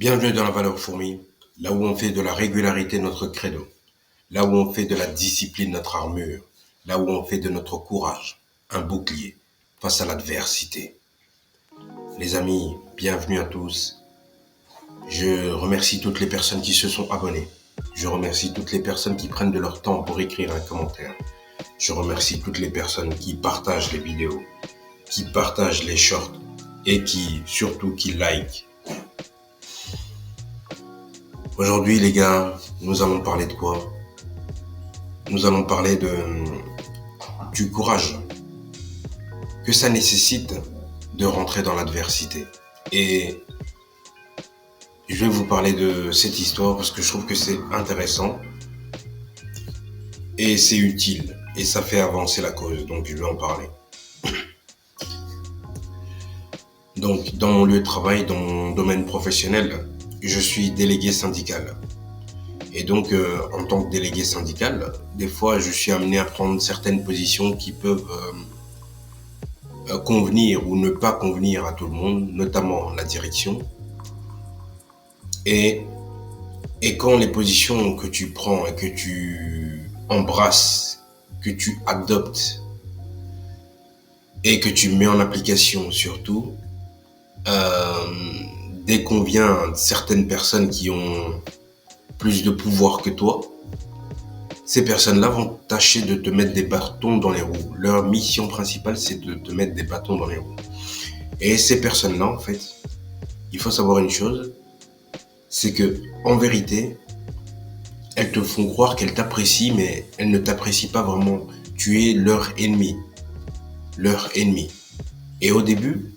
Bienvenue dans la valeur fourmi, là où on fait de la régularité notre credo, là où on fait de la discipline notre armure, là où on fait de notre courage un bouclier face à l'adversité. Les amis, bienvenue à tous. Je remercie toutes les personnes qui se sont abonnées. Je remercie toutes les personnes qui prennent de leur temps pour écrire un commentaire. Je remercie toutes les personnes qui partagent les vidéos, qui partagent les shorts et surtout, qui like. Aujourd'hui, les gars, nous allons parler de quoi? Nous allons parler du courage que ça nécessite de rentrer dans l'adversité. Et je vais vous parler de cette histoire parce que je trouve que c'est intéressant et c'est utile et ça fait avancer la cause, donc je vais en parler. Donc, dans mon lieu de travail, dans mon domaine professionnel, je suis délégué syndical. Et donc, en tant que délégué syndical, des fois, je suis amené à prendre certaines positions qui peuvent convenir ou ne pas convenir à tout le monde, notamment la direction. Et quand les positions que tu prends et que tu embrasses, que tu adoptes et que tu mets en application surtout, déconvient certaines personnes qui ont plus de pouvoir que toi, ces personnes-là vont tâcher de te mettre des bâtons dans les roues. Leur mission principale, c'est de te mettre des bâtons dans les roues. Et ces personnes-là, en fait, il faut savoir une chose, c'est que, en vérité, elles te font croire qu'elles t'apprécient, mais elles ne t'apprécient pas vraiment. Tu es leur ennemi. Leur ennemi. Et au début,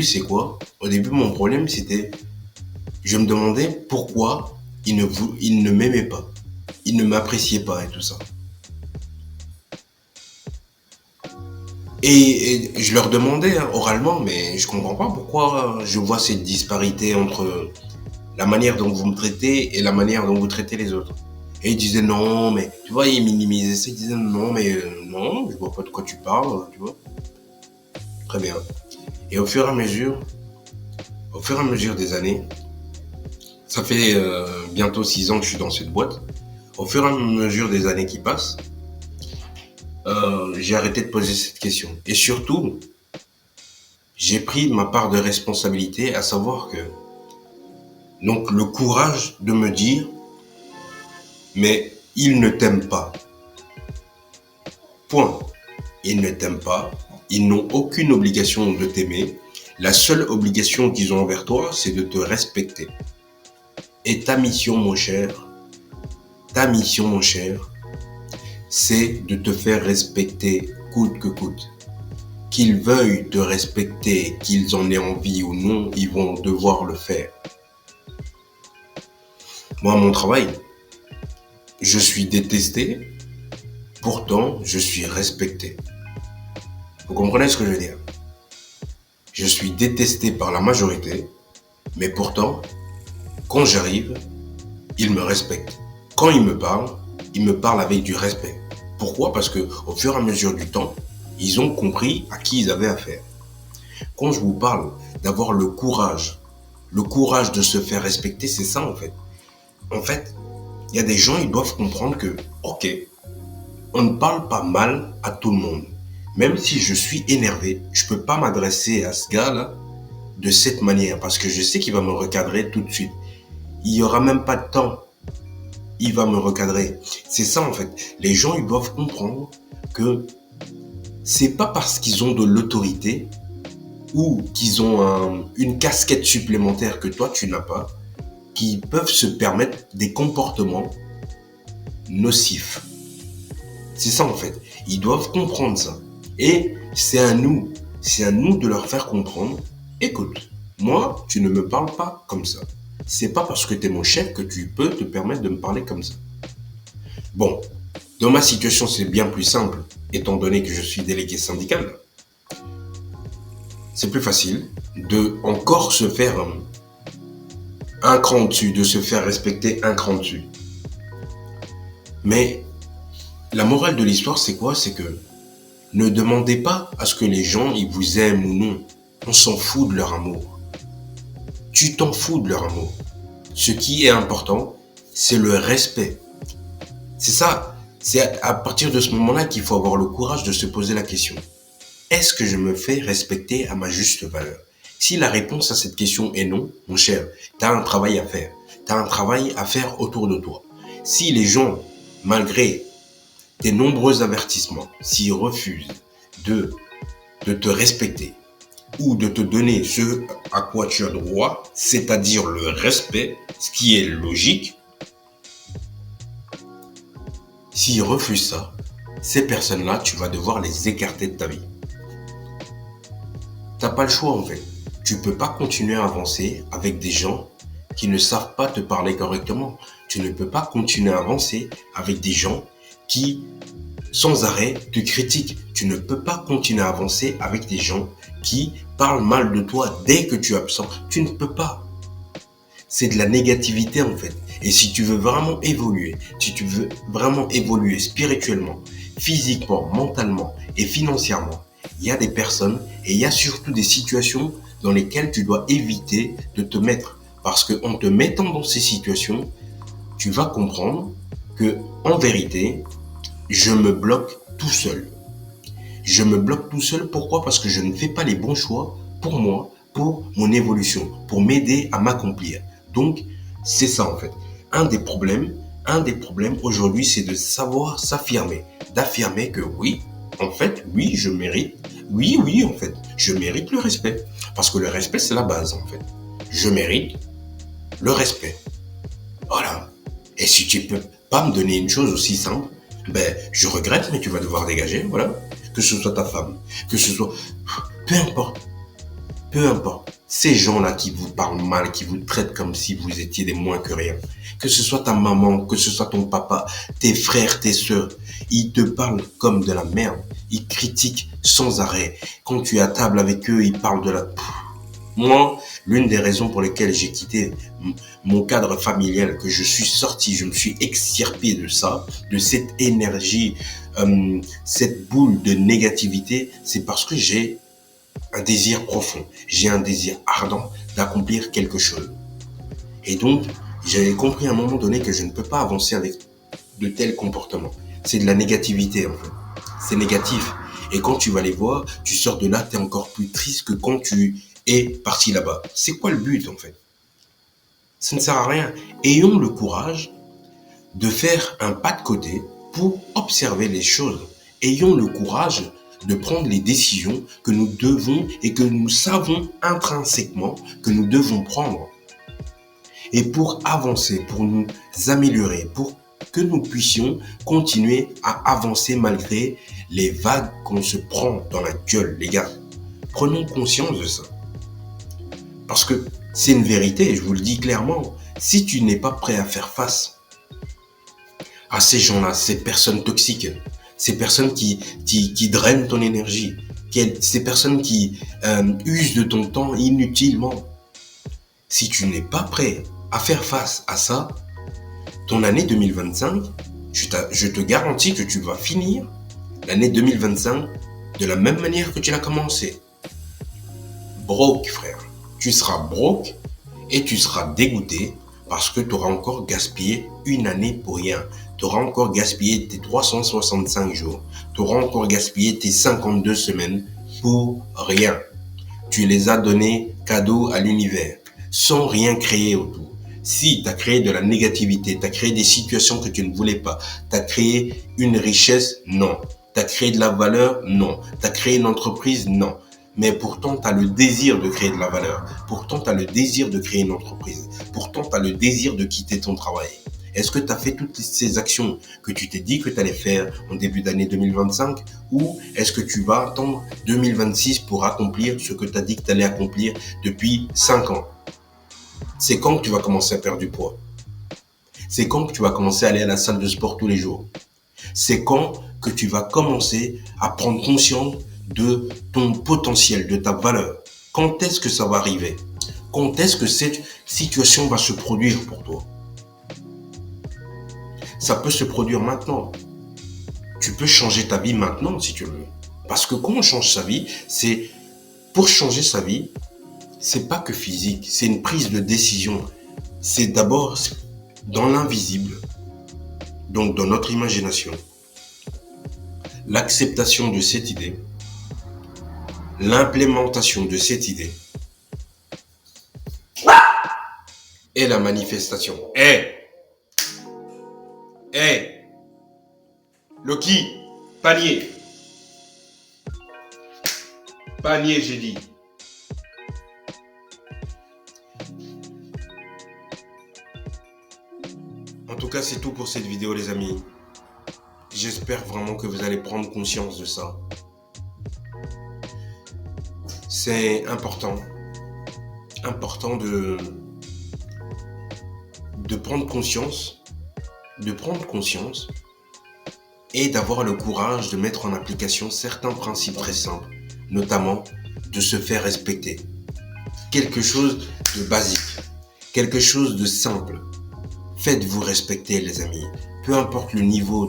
c'est quoi? Au début, mon problème, c'était, je me demandais pourquoi ils ne m'aimaient pas. Ils ne m'appréciaient pas et tout ça. Et je leur demandais oralement, mais je comprends pas pourquoi je vois cette disparité entre la manière dont vous me traitez et la manière dont vous traitez les autres. Et ils disaient non, mais tu vois, ils minimisaient ça, ils disaient non, mais non, je vois pas de quoi tu parles, tu vois. Très bien. Et au fur et à mesure des années, ça fait bientôt 6 ans que je suis dans cette boîte. Au fur et à mesure des années qui passent, j'ai arrêté de poser cette question. Et surtout, j'ai pris ma part de responsabilité, à savoir que, donc le courage de me dire, mais ils ne t'aiment pas. Point. Ils ne t'aiment pas. Ils n'ont aucune obligation de t'aimer. La seule obligation qu'ils ont envers toi, c'est de te respecter. Et ta mission, mon cher, c'est de te faire respecter coûte que coûte. Qu'ils veuillent te respecter, qu'ils en aient envie ou non, ils vont devoir le faire. Moi, à mon travail, je suis détesté, pourtant je suis respecté. Vous comprenez ce que je veux dire? Je suis détesté par la majorité, mais pourtant, quand j'arrive, ils me respectent. Quand ils me parlent avec du respect. Pourquoi? Parce que au fur et à mesure du temps, ils ont compris à qui ils avaient affaire. Quand je vous parle d'avoir le courage de se faire respecter, c'est ça en fait. En fait, il y a des gens, ils doivent comprendre que, ok, on ne parle pas mal à tout le monde. Même si je suis énervé, je peux pas m'adresser à ce gars-là de cette manière parce que je sais qu'il va me recadrer tout de suite. Il y aura même pas de temps. Il va me recadrer. C'est ça en fait. Les gens, ils doivent comprendre que c'est pas parce qu'ils ont de l'autorité ou qu'ils ont une casquette supplémentaire que toi tu n'as pas qu'ils peuvent se permettre des comportements nocifs. C'est ça en fait. Ils doivent comprendre ça. Et c'est à nous de leur faire comprendre, écoute, moi, tu ne me parles pas comme ça. C'est pas parce que tu es mon chef que tu peux te permettre de me parler comme ça. Bon, dans ma situation, c'est bien plus simple, étant donné que je suis délégué syndical. C'est plus facile de encore se faire un cran dessus, de se faire respecter un cran dessus. Mais la morale de l'histoire, c'est quoi? C'est que ne demandez pas à ce que les gens ils vous aiment ou non. On s'en fout de leur amour. Tu t'en fous de leur amour. Ce qui est important, c'est le respect. C'est ça. C'est à partir de ce moment-là qu'il faut avoir le courage de se poser la question. Est-ce que je me fais respecter à ma juste valeur? Si la réponse à cette question est non, mon cher, tu as un travail à faire. Tu as un travail à faire autour de toi. Si les gens, malgré tes nombreux avertissements, s'ils refusent de te respecter ou de te donner ce à quoi tu as droit, c'est-à-dire le respect, ce qui est logique, s'ils refusent ça, ces personnes-là, tu vas devoir les écarter de ta vie. T'as pas le choix en fait. Tu peux pas continuer à avancer avec des gens qui ne savent pas te parler correctement. Tu ne peux pas continuer à avancer avec des gens qui, sans arrêt, te critiquent. Tu ne peux pas continuer à avancer avec des gens qui parlent mal de toi dès que tu es absent. Tu ne peux pas. C'est de la négativité en fait. Et si tu veux vraiment évoluer, si tu veux vraiment évoluer spirituellement, physiquement, mentalement et financièrement, il y a des personnes et il y a surtout des situations dans lesquelles tu dois éviter de te mettre. Parce qu'en te mettant dans ces situations, tu vas comprendre que, en vérité, je me bloque tout seul. Je me bloque tout seul, pourquoi? Parce que je ne fais pas les bons choix pour moi, pour mon évolution, pour m'aider à m'accomplir. Donc, c'est ça en fait. Un des problèmes aujourd'hui, c'est de savoir s'affirmer. D'affirmer que oui, en fait, oui, je mérite. Oui, en fait, je mérite le respect. Parce que le respect, c'est la base en fait. Je mérite le respect. Voilà. Et si tu peux pas me donner une chose aussi simple, ben, je regrette, mais tu vas devoir dégager, voilà. Que ce soit ta femme, que ce soit... Peu importe. Peu importe. Ces gens-là qui vous parlent mal, qui vous traitent comme si vous étiez des moins que rien. Que ce soit ta maman, que ce soit ton papa, tes frères, tes sœurs. Ils te parlent comme de la merde. Ils critiquent sans arrêt. Quand tu es à table avec eux, ils parlent de la... Moi, l'une des raisons pour lesquelles j'ai quitté mon cadre familial, que je suis sorti, je me suis extirpé de ça, de cette énergie, cette boule de négativité, c'est parce que j'ai un désir profond, j'ai un désir ardent d'accomplir quelque chose. Et donc, j'avais compris à un moment donné que je ne peux pas avancer avec de tels comportements. C'est de la négativité en fait. C'est négatif. Et quand tu vas les voir, tu sors de là, tu es encore plus triste que quand tu es parti là-bas. C'est quoi le but en fait? Ça ne sert à rien. Ayons le courage de faire un pas de côté pour observer les choses. Ayons le courage de prendre les décisions que nous devons et que nous savons intrinsèquement que nous devons prendre. Et pour avancer, pour nous améliorer, pour que nous puissions continuer à avancer malgré les vagues qu'on se prend dans la gueule, les gars. Prenons conscience de ça. Parce que c'est une vérité, je vous le dis clairement. Si tu n'es pas prêt à faire face à ces gens-là, ces personnes toxiques, ces personnes qui drainent ton énergie, ces personnes qui usent de ton temps inutilement, si tu n'es pas prêt à faire face à ça, ton année 2025, je te garantis que tu vas finir l'année 2025 de la même manière que tu l'as commencé. Broke, frère. Tu seras broke et tu seras dégoûté parce que tu auras encore gaspillé une année pour rien. Tu auras encore gaspillé tes 365 jours. Tu auras encore gaspillé tes 52 semaines pour rien. Tu les as donnés cadeaux à l'univers, sans rien créer autour. Si tu as créé de la négativité, tu as créé des situations que tu ne voulais pas, tu as créé une richesse, non. Tu as créé de la valeur, non. Tu as créé une entreprise, non. Mais pourtant, tu as le désir de créer de la valeur. Pourtant, tu as le désir de créer une entreprise. Pourtant, tu as le désir de quitter ton travail. Est-ce que tu as fait toutes ces actions que tu t'es dit que tu allais faire en début d'année 2025 ou est-ce que tu vas attendre 2026 pour accomplir ce que tu as dit que tu allais accomplir depuis 5 ans? C'est quand que tu vas commencer à perdre du poids? C'est quand que tu vas commencer à aller à la salle de sport tous les jours? C'est quand que tu vas commencer à prendre conscience de ton potentiel, de ta valeur? Quand est-ce que ça va arriver? Quand est-ce que cette situation va se produire pour toi? Ça peut se produire maintenant. Tu peux changer ta vie maintenant si tu veux. Parce que quand on change sa vie, pour changer sa vie, c'est pas que physique, c'est une prise de décision c'est d'abord dans l'invisible, donc dans notre imagination, l'acceptation de cette idée, l'implémentation de cette idée et la manifestation. Loki, panier. Panier, j'ai dit. En tout cas, c'est tout pour cette vidéo, les amis. J'espère vraiment que vous allez prendre conscience de ça. C'est important de prendre conscience, et d'avoir le courage de mettre en application certains principes très simples, notamment de se faire respecter. Quelque chose de basique, quelque chose de simple. Faites-vous respecter, les amis. Peu importe le niveau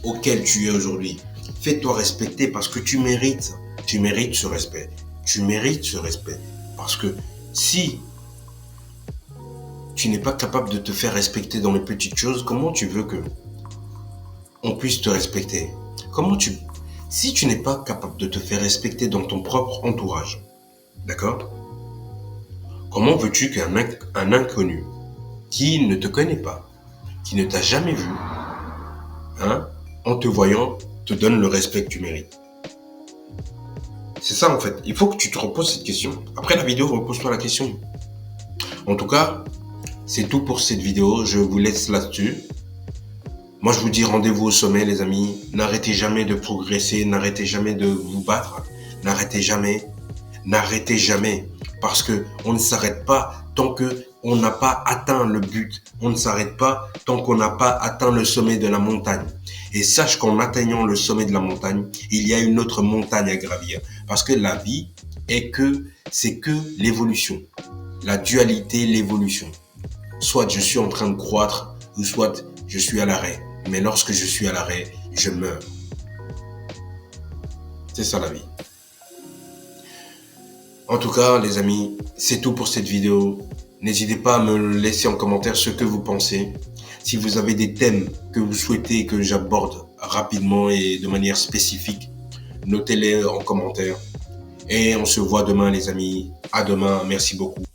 auquel tu es aujourd'hui. Fais-toi respecter parce que tu mérites ce respect. Tu mérites ce respect. Parce que si tu n'es pas capable de te faire respecter dans les petites choses, comment tu veux que on puisse te respecter? Si tu n'es pas capable de te faire respecter dans ton propre entourage, d'accord? Comment veux-tu qu'un inconnu qui ne te connaît pas, qui ne t'a jamais vu, en te voyant, te donne le respect que tu mérites? C'est ça en fait. Il faut que tu te reposes cette question. Après la vidéo, repose-toi la question. En tout cas, c'est tout pour cette vidéo. Je vous laisse là-dessus. Moi, je vous dis rendez-vous au sommet, les amis. N'arrêtez jamais de progresser. N'arrêtez jamais de vous battre. N'arrêtez jamais. N'arrêtez jamais. Parce que on ne s'arrête pas tant que on n'a pas atteint le but. On ne s'arrête pas tant qu'on n'a pas atteint le sommet de la montagne. Et sache qu'en atteignant le sommet de la montagne, il y a une autre montagne à gravir. Parce que la vie c'est que l'évolution. La dualité, l'évolution. Soit je suis en train de croître, ou soit je suis à l'arrêt. Mais lorsque je suis à l'arrêt, je meurs. C'est ça la vie. En tout cas, les amis, c'est tout pour cette vidéo. N'hésitez pas à me laisser en commentaire ce que vous pensez. Si vous avez des thèmes que vous souhaitez que j'aborde rapidement et de manière spécifique, notez-les en commentaire. Et on se voit demain, les amis. À demain. Merci beaucoup.